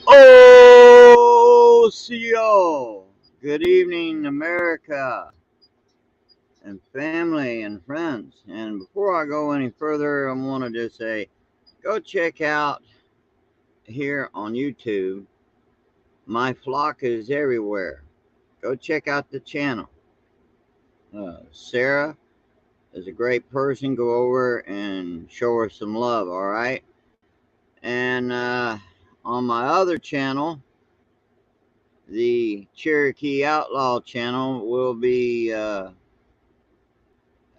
Oh, CO. Good evening, America and family and friends. And before I go any further, I want to just say go check out here on YouTube. My flock is everywhere. Go check out the channel. Sarah is a great person. Go over and show her some love, all right? And on my other channel, the Cherokee Outlaw channel, will be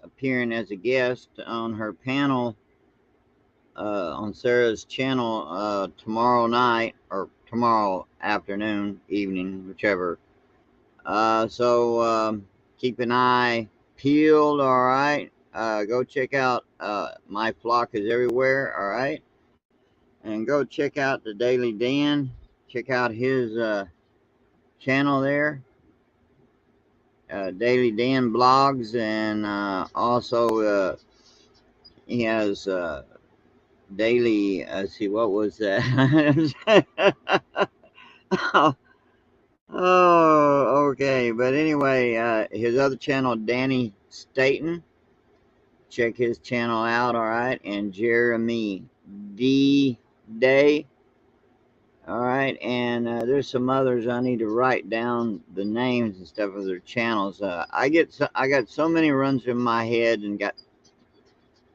appearing as a guest on her panel on Sarah's channel tomorrow night or tomorrow afternoon, evening, whichever. So keep an eye peeled, all right? Go check out My Flock is Everywhere, all right? And go check out the Daily Dan. Check out his channel there. Daily Dan blogs, and also he has daily. See, what was that? Oh, okay. But anyway, his other channel, Danny Staten. Check his channel out, all right. And Jeremy D. Day. All right, and there's some others I need to write down the names and stuff of their channels. I got so many runs in my head and got.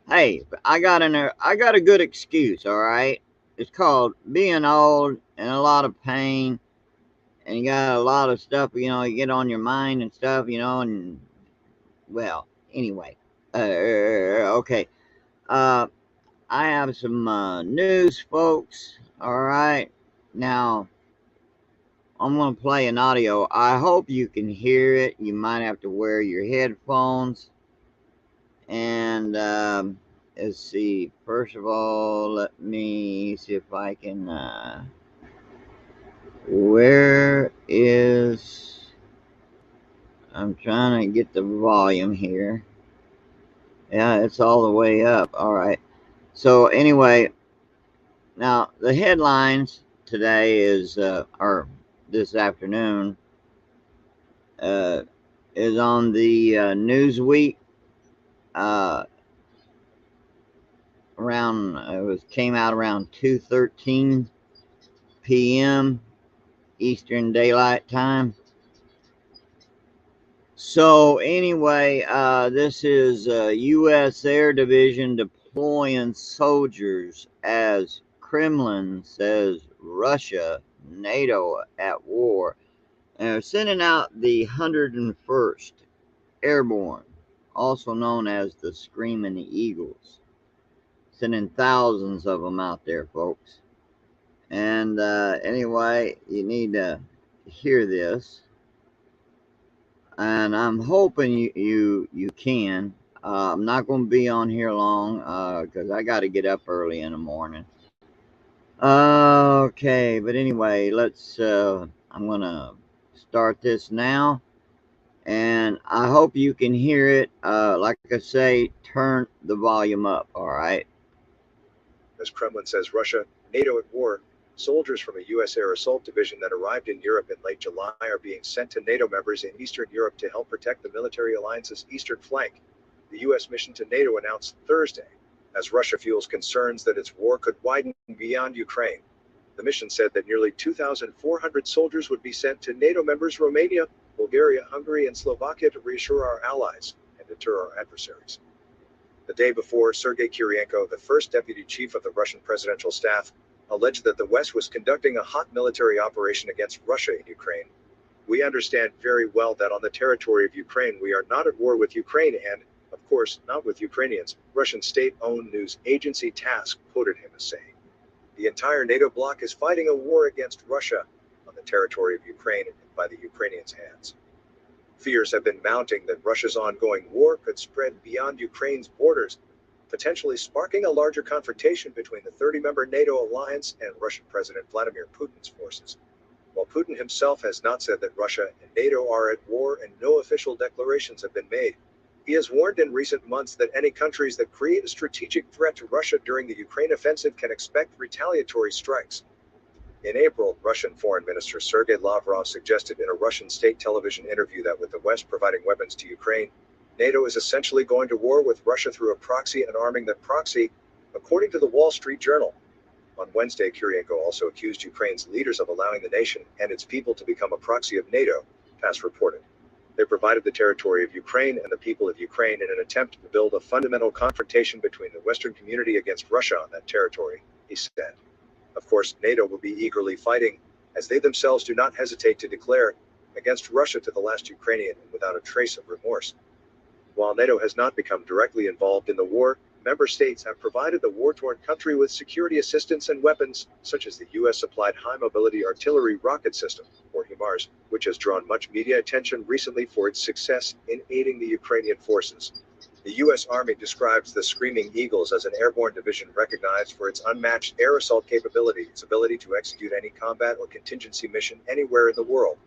Hey, I got a good excuse. All right, it's called being old and a lot of pain, and you got a lot of stuff. You get on your mind and stuff. And well, anyway, okay. Uh, I have some news, folks. All right, now. I'm going to play an audio. I hope you can hear it. You might have to wear your headphones. And let's see. First of all, let me see if I can. Where is. I'm trying to get the volume here. Yeah, it's all the way up. All right. So, anyway, now the headlines today or this afternoon, uh, is on the Newsweek. Uh, Around came out around 2:13 p.m. Eastern Daylight Time. So anyway, this is U.S. Air Division deploying soldiers as Kremlin says Russia, NATO at war, and they're sending out the 101st Airborne, also known as the Screaming Eagles. Sending thousands of them out there, folks. And anyway, you need to hear this, and I'm hoping you can. I'm not going to be on here long because I got to get up early in the morning. Okay, but anyway, let's. I'm gonna start this now, and I hope you can hear it. Like I say, turn the volume up. All right. As Kremlin says Russia, NATO at war, soldiers from a U.S. air assault division that arrived in Europe in late July are being sent to NATO members in Eastern Europe to help protect the military alliance's eastern flank, the U.S. mission to NATO announced Thursday, as Russia fuels concerns that its war could widen beyond Ukraine. The mission said that nearly 2,400 soldiers would be sent to NATO members Romania, Bulgaria, Hungary, and Slovakia to reassure our allies and deter our adversaries. The day before, Sergei Kirienko, the first deputy chief of the Russian presidential staff, alleged that the West was conducting a hot military operation against Russia in Ukraine. We understand very well that on the territory of Ukraine we are not at war with Ukraine and, of course, not with Ukrainians, Russian state-owned news agency TASS quoted him as saying. The entire NATO bloc is fighting a war against Russia on the territory of Ukraine and by the Ukrainians' hands. Fears have been mounting that Russia's ongoing war could spread beyond Ukraine's borders, potentially sparking a larger confrontation between the 30-member NATO alliance and Russian President Vladimir Putin's forces. While Putin himself has not said that Russia and NATO are at war and no official declarations have been made, he has warned in recent months that any countries that create a strategic threat to Russia during the Ukraine offensive can expect retaliatory strikes. In April, Russian Foreign Minister Sergei Lavrov suggested in a Russian state television interview that with the West providing weapons to Ukraine, NATO is essentially going to war with Russia through a proxy and arming that proxy, according to the Wall Street Journal. On Wednesday, Kurylenko also accused Ukraine's leaders of allowing the nation and its people to become a proxy of NATO, TASS reported. They provided the territory of Ukraine and the people of Ukraine in an attempt to build a fundamental confrontation between the Western community against Russia on that territory, he said. Of course, NATO will be eagerly fighting, as they themselves do not hesitate to declare, against Russia to the last Ukrainian and without a trace of remorse. While NATO has not become directly involved in the war, member states have provided the war-torn country with security assistance and weapons, such as the U.S.-supplied High-Mobility Artillery Rocket System, or HIMARS, which has drawn much media attention recently for its success in aiding the Ukrainian forces. The U.S. Army describes the Screaming Eagles as an airborne division recognized for its unmatched air assault capability, its ability to execute any combat or contingency mission anywhere in the world.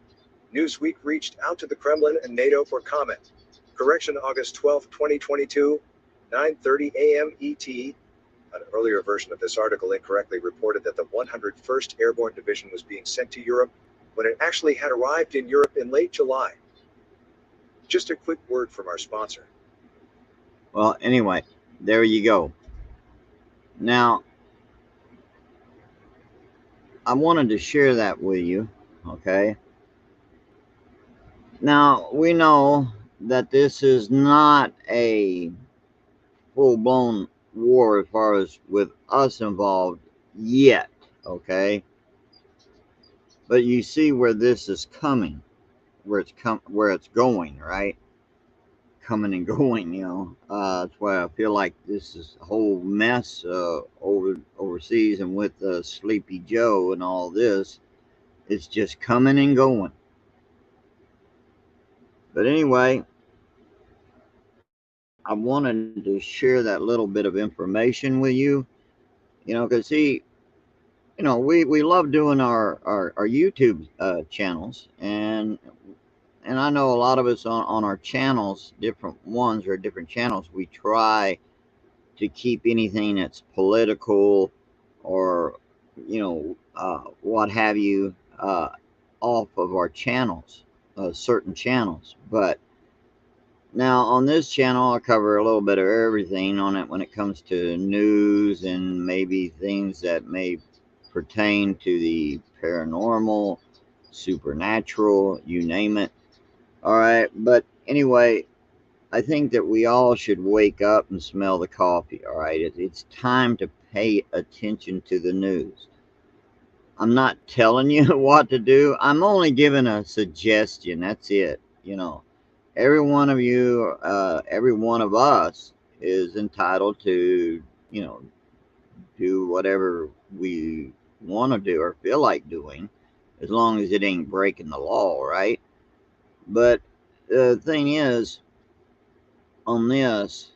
Newsweek reached out to the Kremlin and NATO for comment. Correction, August 12, 2022, 9:30 a.m. ET. An earlier version of this article incorrectly reported that the 101st Airborne Division was being sent to Europe, when it actually had arrived in Europe in late July. Just a quick word from our sponsor. Well, anyway, there you go. Now, I wanted to share that with you, okay? Now, we know that this is not a full-blown war as far as with us involved yet, okay? But you see where this is coming, where it's going, right? Coming and going, that's why I feel like this is a whole mess overseas, and with Sleepy Joe and all this, it's just coming and going. But anyway, I wanted to share that little bit of information with you, because see, we love doing our YouTube channels, and I know a lot of us on our channels, different ones or different channels, we try to keep anything that's political or what have you off of our channels, certain channels. But now on this channel, I cover a little bit of everything on it when it comes to news and maybe things that may pertain to the paranormal, supernatural, you name it. All right, but anyway, I think that we all should wake up and smell the coffee. All right, it's time to pay attention to the news. I'm not telling you what to do. I'm only giving a suggestion. That's it. Every one of you, every one of us is entitled to, do whatever we want to do or feel like doing, as long as it ain't breaking the law, right? But the thing is, on this,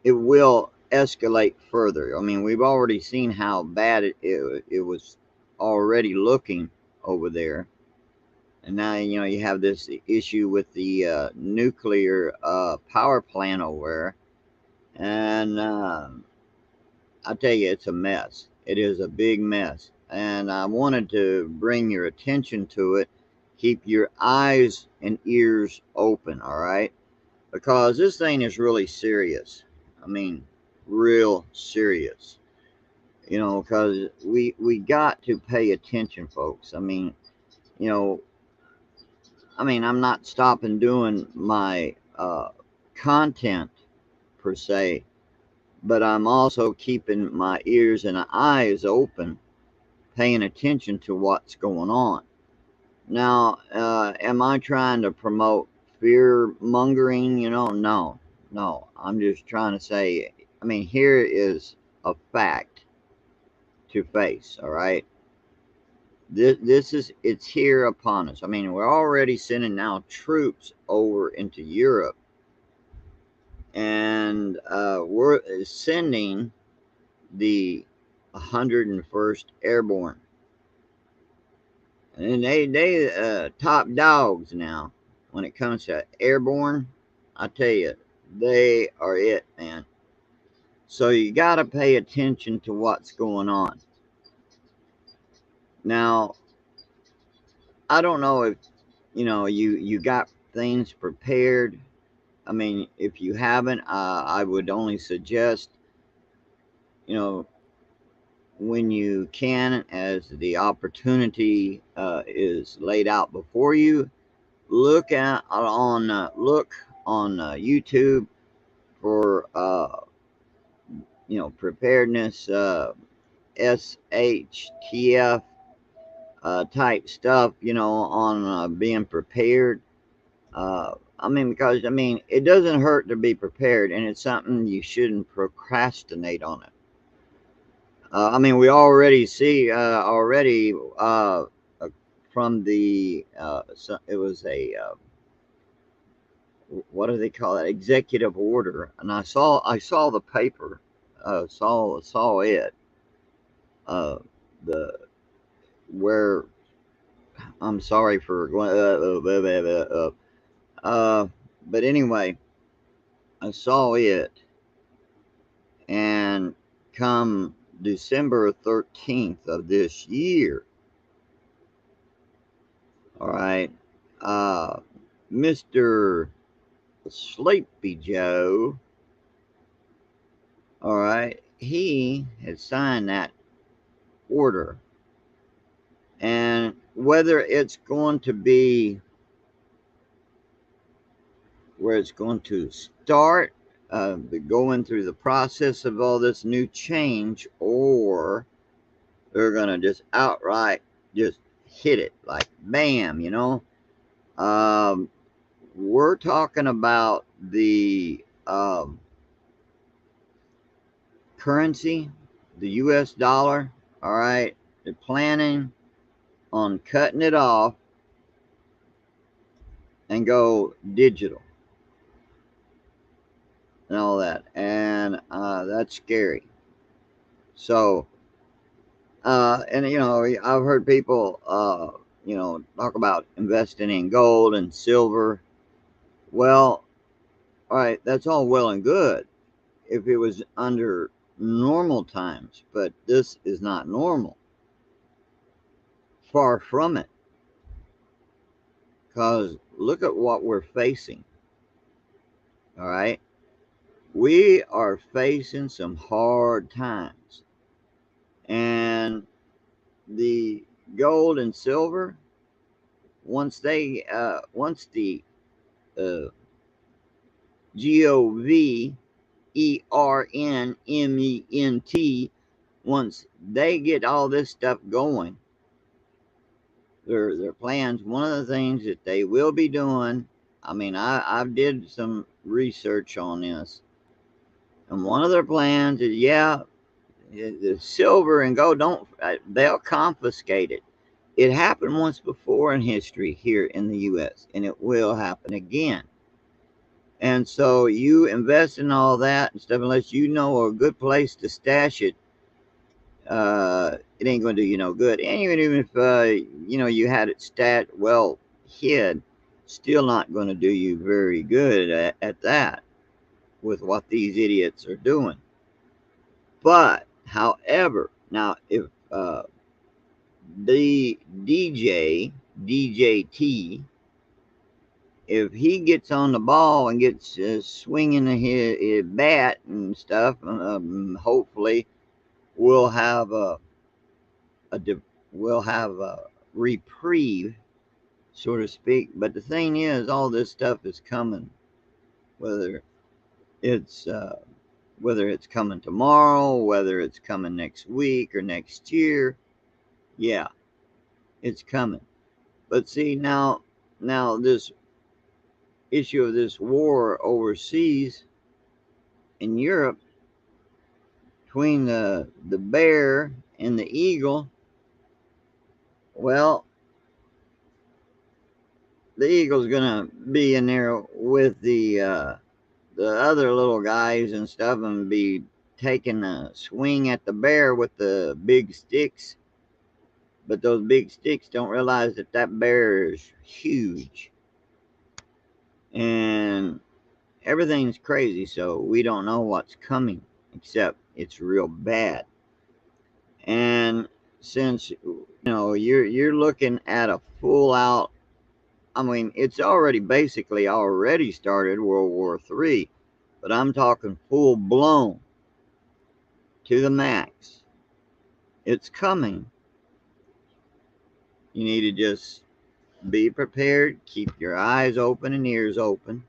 it will escalate further. I mean, we've already seen how bad it was already looking over there. And now, you have this issue with the nuclear power plant over there. And I tell you, it's a mess. It is a big mess. And I wanted to bring your attention to it. Keep your eyes and ears open, all right? Because this thing is really serious. I mean, real serious. Because we got to pay attention, folks. You know, I'm not stopping doing my content per se, but I'm also keeping my ears and eyes open, paying attention to what's going on. Now, am I trying to promote fear mongering? No. I'm just trying to say, here is a fact to face, all right? It's here upon us. We're already sending now troops over into Europe, and we're sending the 101st Airborne, and they top dogs now when it comes to airborne. I tell you, they are it, man. So you got to pay attention to what's going on. Now, I don't know if you got things prepared. I mean, if you haven't, I would only suggest, you know, when you can, as the opportunity is laid out before you, look on YouTube for preparedness, SHTF type stuff, on being prepared. I mean, because it doesn't hurt to be prepared, and it's something you shouldn't procrastinate on it. I mean, we already see from the it was a what do they call that, executive order, and I saw the paper, saw it, uh, the where I'm sorry for going but anyway, I saw it, and come December 13th of this year, all right, Mr. Sleepy Joe, all right, he had signed that order. And whether it's going to be where it's going to start going through the process of all this new change, or they're going to just outright just hit it like bam, we're talking about the currency, the US dollar, all right. They're planning on cutting it off and go digital and all that, and that's scary. So, and I've heard people, talk about investing in gold and silver. Well, all right, that's all well and good if it was under normal times, but this is not normal. Far from it, because look at what we're facing. All right, we are facing some hard times, and the gold and silver, once the uh, government, once they get all this stuff going, their plans. One of the things that they will be doing. I mean, I did some research on this, and one of their plans is, yeah, the silver and gold don't. They'll confiscate it. It happened once before in history here in the U.S., and it will happen again. And so you invest in all that and stuff, unless you know a good place to stash it, it ain't going to do you no good. And even if you had it well hid, still not going to do you very good at that with what these idiots are doing. But however, now if the DJT, if he gets on the ball and gets swinging his bat and stuff, hopefully we'll have a we'll have a reprieve, so to speak. But the thing is, all this stuff is coming, whether it's uh, whether it's coming tomorrow, whether it's coming next week or next year. Yeah, it's coming. But see, now this issue of this war overseas in Europe between the bear and the eagle. Well, the eagle's gonna be in there with the other little guys and stuff, and be taking a swing at the bear with the big sticks. But those big sticks don't realize that that bear is huge, and everything's crazy. So we don't know what's coming, except it's real bad. And since you're looking at a full out. I mean, it's already started World War III, but I'm talking full blown to the max. It's coming. You need to just be prepared, keep your eyes open and ears open.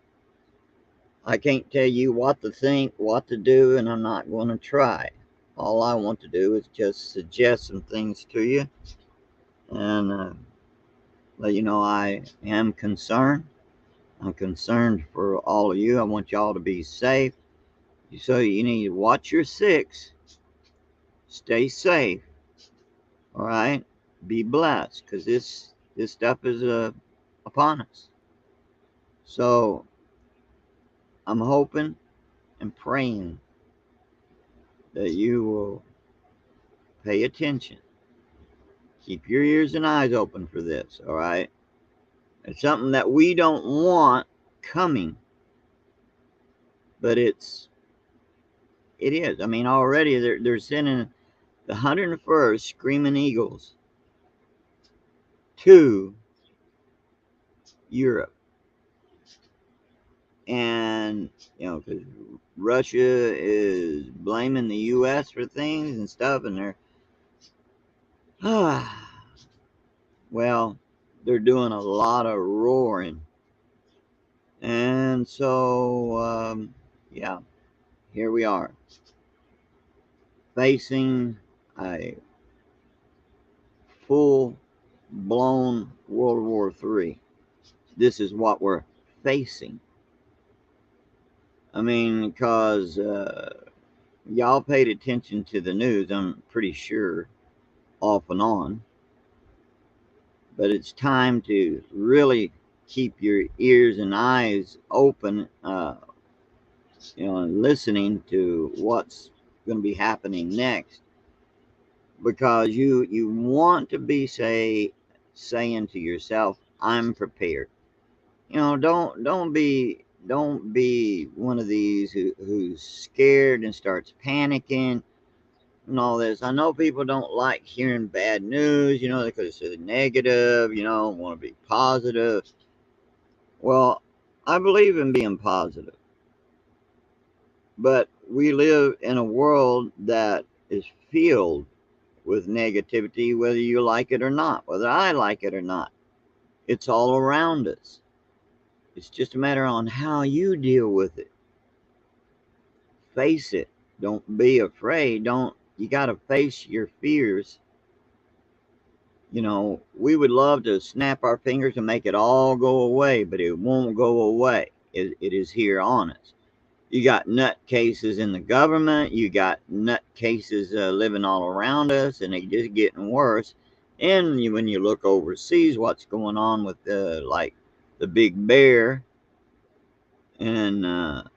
I can't tell you what to think, what to do, and I'm not going to try. All I want to do is just suggest some things to you and let you know I am concerned. I'm concerned for all of you. I want y'all to be safe. So you need to watch your six, stay safe, all right? Be blessed, because this stuff is upon us. So I'm hoping and praying that you will pay attention. Keep your ears and eyes open for this, all right? It's something that we don't want coming, but it is. I mean, already they're sending the 101st Screaming Eagles to Europe. And, because Russia is blaming the U.S. for things and stuff, and well, they're doing a lot of roaring. And so, yeah, here we are, facing a full-blown World War III. This is what we're facing. I mean, because y'all paid attention to the news, I'm pretty sure, off and on. But it's time to really keep your ears and eyes open, and listening to what's going to be happening next. Because you want to be saying to yourself, I'm prepared. Don't be one of these who's scared and starts panicking and all this. I know people don't like hearing bad news, because it's negative, want to be positive. Well, I believe in being positive, but we live in a world that is filled with negativity, whether you like it or not, whether I like it or not. It's all around us. It's just a matter on how you deal with it. Face it. Don't be afraid. You got to face your fears. We would love to snap our fingers and make it all go away, but it won't go away. It is here on us. You got nut cases in the government. You got nut cases living all around us, and they're just getting worse. And when you look overseas, what's going on with like the big bear and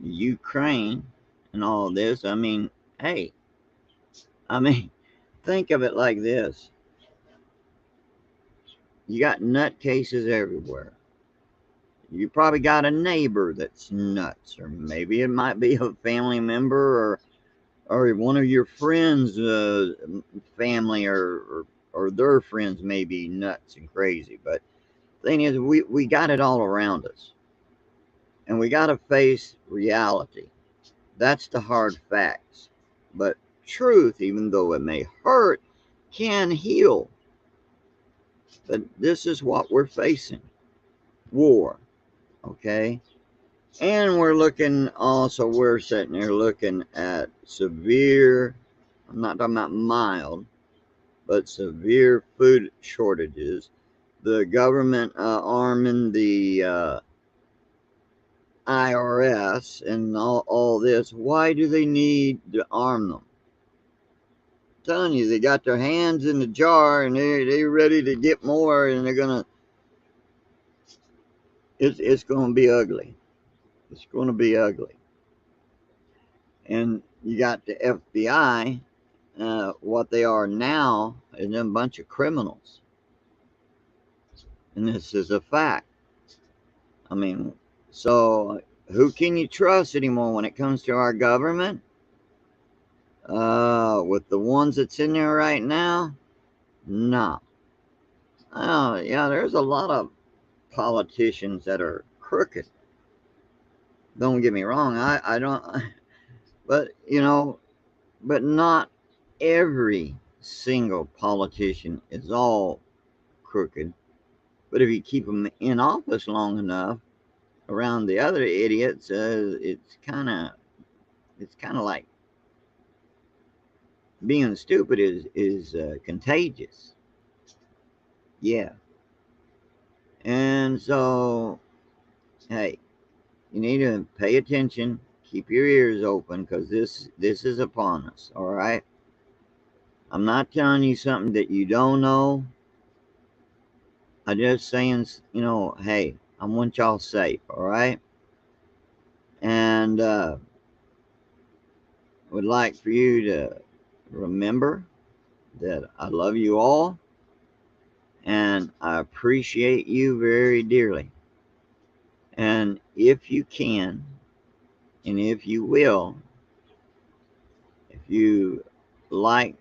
Ukraine and all this? I mean, hey, think of it like this. You got nut cases everywhere. You probably got a neighbor that's nuts, or maybe it might be a family member or one of your friends' family or their friends may be nuts and crazy. But the thing is, we got it all around us, and we got to face reality. That's the hard facts. But truth, even though it may hurt, can heal. But this is what we're facing: war. Okay. And we're sitting here looking at severe, I'm not talking about mild, but severe food shortages. The government arming the IRS and all this. Why do they need to arm them? I'm telling you, they got their hands in the jar and they're ready to get more, and it's going to be ugly. It's going to be ugly. And you got the FBI. What they are now is a bunch of criminals. And this is a fact. I mean, so who can you trust anymore when it comes to our government? With the ones that's in there right now, No. Oh, yeah, there's a lot of politicians that are crooked. Don't get me wrong. I don't, but but not every single politician is all crooked. But if you keep them in office long enough around the other idiots, it's kind of like being stupid is contagious. Yeah, and so hey, you need to pay attention, keep your ears open, because this is upon us. All right, I'm not telling you something that you don't know. I'm just saying, hey, I want y'all safe. All right, and would like for you to remember that I love you all and I appreciate you very dearly. And if you can, and if you will, if you like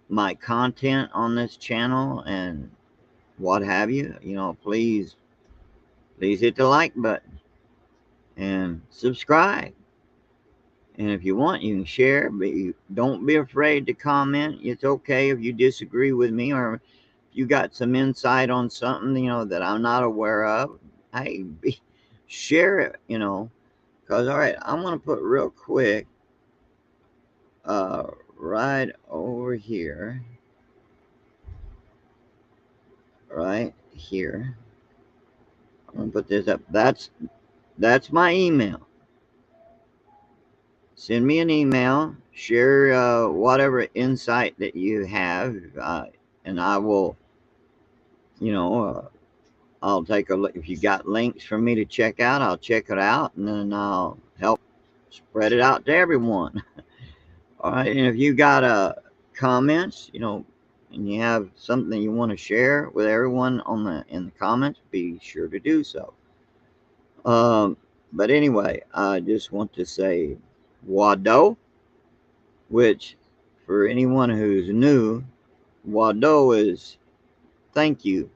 my content on this channel and what have you, please hit the like button and subscribe. And if you want, you can share, but don't be afraid to comment. It's okay if you disagree with me or if you got some insight on something, that I'm not aware of. Hey, share it, because, all right, I'm going to put real quick uh, right over here, right here. I'm going to put this up. That's my email. Send me an email, share whatever insight that you have, and I will, you know, uh, I'll take a look. If you got links for me to check out, I'll check it out, and then I'll help spread it out to everyone. All right, and if you got comments, and you have something you want to share with everyone in the comments, be sure to do so. But anyway, I just want to say Wado, which for anyone who's new, Wado is thank you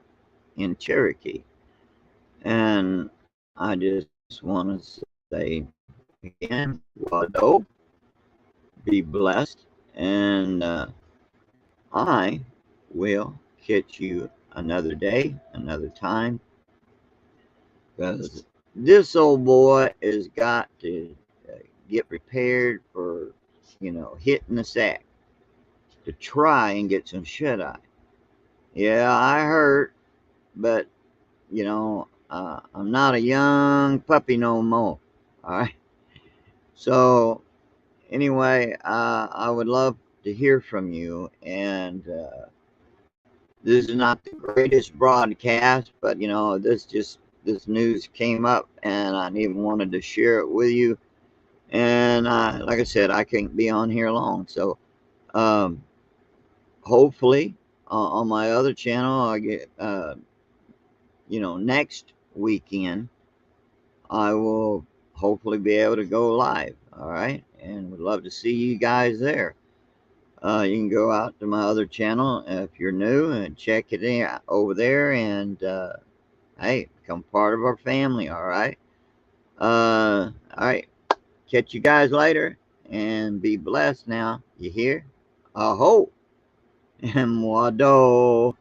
in Cherokee. And I just want to say again, Wado, be blessed, and I will catch you another day, another time, because this old boy has got to get prepared for, hitting the sack to try and get some shut eye. Yeah, I hurt, but I'm not a young puppy no more. All right. So anyway, I would love to hear from you, and this is not the greatest broadcast, but this news came up, and I even wanted to share it with you. And like I said, I can't be on here long, so um, hopefully on my other channel I get next weekend I will hopefully be able to go live. All right, and would love to see you guys there. You can go out to my other channel if you're new and check it out over there, and hey, become part of our family. All right. All right. Catch you guys later, and be blessed now. You hear? Aho and Wado.